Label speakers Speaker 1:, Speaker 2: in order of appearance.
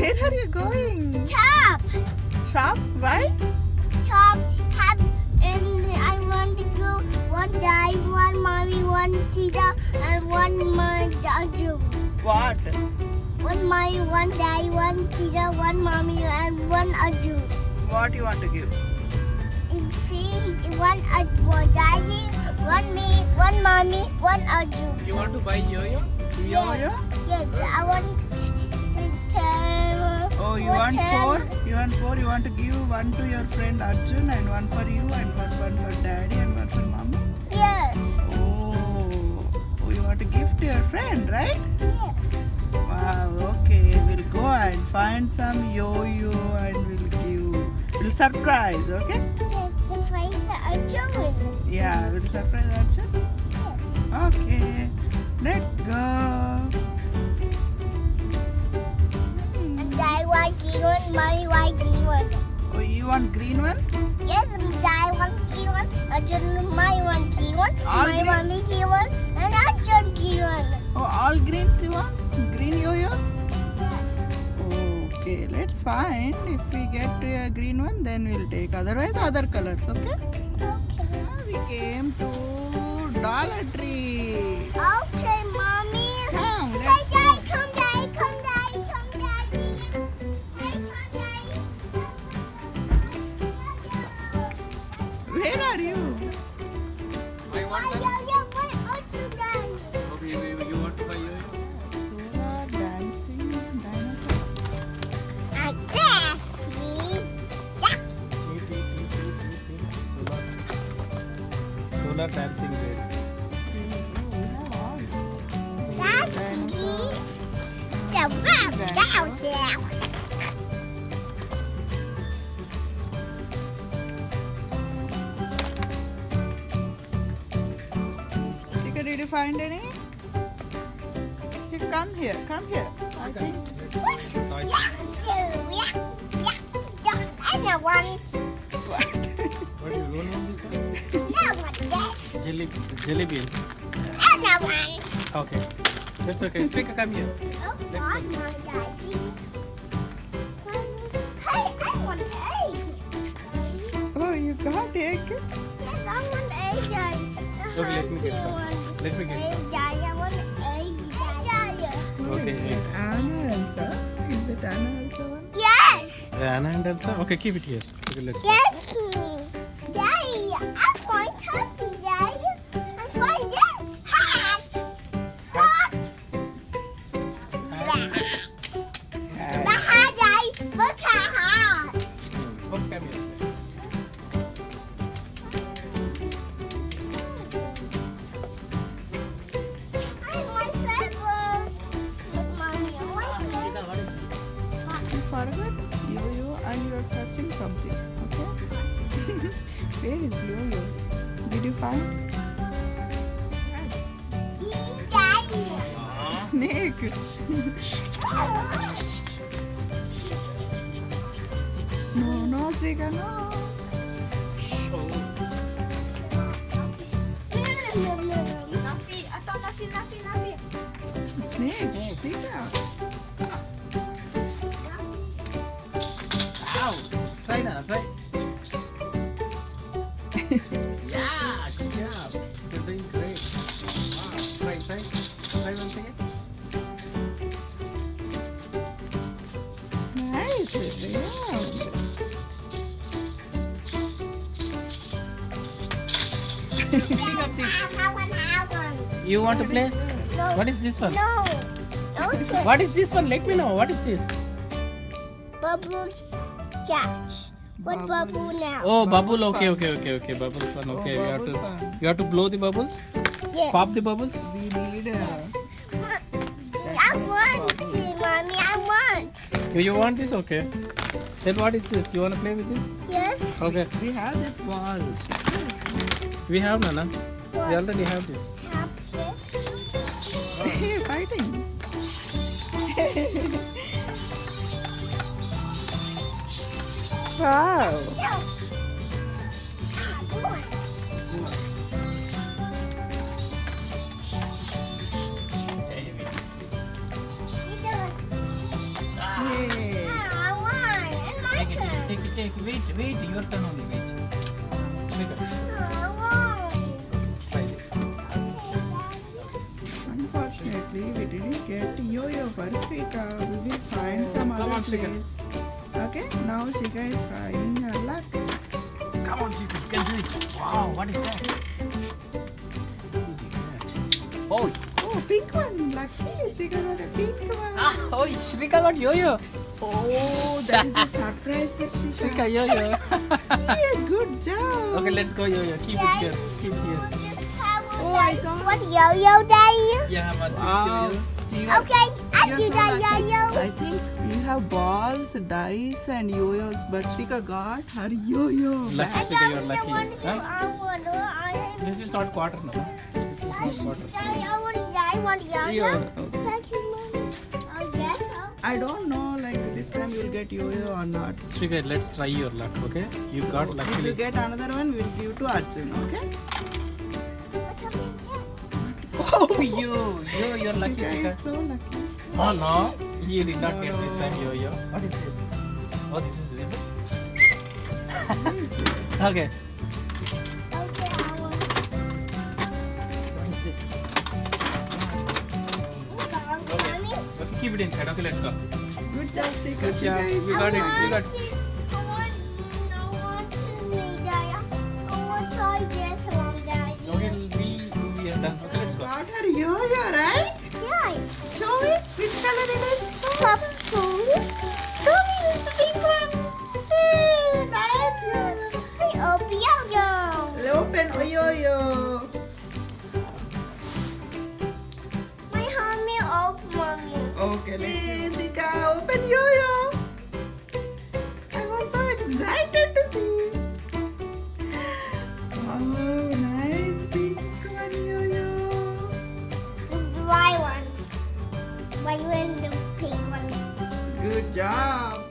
Speaker 1: Where are you going?
Speaker 2: Top.
Speaker 1: Shop? Why?
Speaker 2: Top. Have. And I want to go. One daddy, one mommy, one Tita, and one my Daju.
Speaker 1: What?
Speaker 2: One mommy, one daddy, one Tita, one mommy, and one Aju.
Speaker 1: What you want to give?
Speaker 2: See, one daddy, one me, one mommy, one Aju.
Speaker 3: You want to buy yo-yo?
Speaker 1: Yo-yo?
Speaker 2: Yes, I want to tell.
Speaker 1: Oh, you want four? You want four? You want to give one to your friend Arjun and one for you and one for daddy and one for mommy?
Speaker 2: Yes.
Speaker 1: Oh, you want to give to your friend, right?
Speaker 2: Yes.
Speaker 1: Wow, okay. We'll go and find some yo-yo and we'll give. We'll surprise, okay?
Speaker 2: Yes, the face Aju.
Speaker 1: Yeah, we'll surprise Arjun.
Speaker 2: Yes.
Speaker 1: Okay, let's go.
Speaker 2: And daddy want green one, mommy want green one.
Speaker 1: Oh, you want green one?
Speaker 2: Yes, daddy want green one, Arjun mommy want green one,
Speaker 1: All
Speaker 2: my
Speaker 1: green?
Speaker 2: mommy green one, and Arjun green one.
Speaker 1: Oh, all greens you want? Green yo-yos? Okay, let's find. If we get a green one, then we'll take. Otherwise, other colors, okay?
Speaker 2: Okay.
Speaker 1: We came to Dollar Tree.
Speaker 2: Okay, mommy.
Speaker 1: Come,
Speaker 2: Hey,
Speaker 1: let's go.
Speaker 2: daddy, come, daddy, come, daddy, come, daddy. Hey, come, daddy.
Speaker 1: Where are you?
Speaker 3: I want
Speaker 2: Oh,
Speaker 3: that.
Speaker 2: yeah, yeah, what Arjun daddy?
Speaker 3: Okay, you want to buy yo-yo?
Speaker 1: Solar dancing dinosaur.
Speaker 2: And that's me.
Speaker 3: Solar dancing bed.
Speaker 2: That's me. The round down there.
Speaker 1: Chika, did you find any? Here, come here, come here. I think.
Speaker 2: What?
Speaker 3: Toys.
Speaker 2: I know one.
Speaker 1: What?
Speaker 3: What do you don't want this one?
Speaker 2: No one.
Speaker 3: Jelly beans.
Speaker 2: I know one.
Speaker 3: Okay. That's okay. Svika, come here.
Speaker 2: Oh,
Speaker 3: Let's
Speaker 2: I
Speaker 3: go.
Speaker 2: know daddy. Hey, I want egg.
Speaker 1: Oh, you got egg?
Speaker 2: Yes, I want egg, daddy.
Speaker 3: Okay, let me get one. Let me get
Speaker 2: Egg, daddy. I want egg, daddy.
Speaker 3: Okay, egg.
Speaker 1: Anna Elsa. Is it Anna Elsa one?
Speaker 2: Yes.
Speaker 3: Anna and Elsa? Okay, keep it here. Okay, let's go.
Speaker 2: Yes. Daddy, I'm going to help you, Daddy. I'm going to hat. What? The hat, Daddy. Look at hat.
Speaker 3: Okay, come here.
Speaker 2: I want feathers. Look, Mommy, I want feathers.
Speaker 1: You forgot yo-yo and you are searching something. Okay? Where is yo-yo? Did you find?
Speaker 2: Daddy.
Speaker 1: Snake. No, Srika, no. Snake. Srika.
Speaker 3: Ow! Try now, try. Yeah, good job. You're doing great. Wow. Try. Try once again.
Speaker 1: Nice. Yeah.
Speaker 3: Pick up this.
Speaker 2: I want.
Speaker 3: You want to play?
Speaker 2: No.
Speaker 3: What is this one?
Speaker 2: No. Don't touch.
Speaker 3: What is this one? Let me know. What is this?
Speaker 2: Bubble catch. What bubble now?
Speaker 3: Oh,
Speaker 1: Bubble
Speaker 3: bubble. Okay,
Speaker 1: fun.
Speaker 3: okay. Bubble fun. Okay,
Speaker 1: Oh,
Speaker 3: you have
Speaker 1: bubble
Speaker 3: to
Speaker 1: fun.
Speaker 3: you have to blow the bubbles.
Speaker 2: Yes.
Speaker 3: Pop the bubbles.
Speaker 1: We need
Speaker 2: I want to, Mommy. I want.
Speaker 3: You want this? Okay. Then what is this? You want to play with this?
Speaker 2: Yes.
Speaker 3: Okay.
Speaker 1: we have this ball.
Speaker 3: We have Nana. We already have this.
Speaker 2: Have this.
Speaker 1: Hey, fighting. Wow.
Speaker 2: No.
Speaker 1: Hey.
Speaker 3: Take, wait, your turn only, wait. Shrika,
Speaker 2: I want.
Speaker 3: try this.
Speaker 1: Unfortunately, we didn't get yo-yo first, Shrika. We will find some
Speaker 3: Come
Speaker 1: other
Speaker 3: on, Shrika.
Speaker 1: place. Okay, now Shrika is trying her luck.
Speaker 3: Come on, Shrika, you can do it. Wow, what is that? Oh,
Speaker 1: Oh, pink one. Lucky Shrika got a pink one.
Speaker 3: oh, Shrika got yo-yo.
Speaker 1: Oh, that is a surprise for Shrika.
Speaker 3: Shrika, yo-yo.
Speaker 1: Yeah, good job.
Speaker 3: Okay, let's go yo-yo. Keep it here. Keep it here.
Speaker 1: Oh, I thought.
Speaker 2: What yo-yo day?
Speaker 3: Yeah, but
Speaker 1: Wow.
Speaker 3: yo-yo.
Speaker 1: You are-
Speaker 2: Okay, I
Speaker 1: you are
Speaker 2: do
Speaker 1: so
Speaker 2: the
Speaker 1: lucky.
Speaker 2: yo-yo.
Speaker 1: I think you have balls, dice, and yo-yos, but Shrika got her yo-yo.
Speaker 3: Lucky,
Speaker 1: back.
Speaker 3: Shrika, you're
Speaker 2: I
Speaker 3: lucky.
Speaker 2: want to.
Speaker 3: Huh?
Speaker 2: I want to.
Speaker 3: This is not quarter, no? This is not quarter.
Speaker 2: I want yo-yo.
Speaker 3: Yo-yo.
Speaker 2: Second one. Oh yes.
Speaker 1: I don't know, like this time you'll get yo-yo or not.
Speaker 3: Shrika, let's try your luck, okay? You got
Speaker 1: If you
Speaker 3: luckily.
Speaker 1: get another one, we'll give to Arjun, okay?
Speaker 2: What's happening?
Speaker 3: Oh, you're lucky,
Speaker 1: Shrika
Speaker 3: Shrika.
Speaker 1: is so lucky.
Speaker 3: Oh no, you did not
Speaker 1: No,
Speaker 3: get
Speaker 1: no.
Speaker 3: this time yo-yo. What is this? Oh, this is wizard. Okay.
Speaker 2: Okay, I want.
Speaker 3: What is this?
Speaker 2: Okay.
Speaker 3: Okay, keep it inside. Okay, let's go.
Speaker 1: Good job, Shrika.
Speaker 3: Good job.
Speaker 1: Shrika is
Speaker 3: We got it. We got. Okay, we are done. Okay, let's go.
Speaker 1: got her yo-yo, right? Show me which color it is. Show me the pink one. Hey, nice yo-yo. Open oh, yo-yo. Okay, please, Rika, open yo-yo. I was so excited to see. Oh, nice pink one yo-yo. Good job.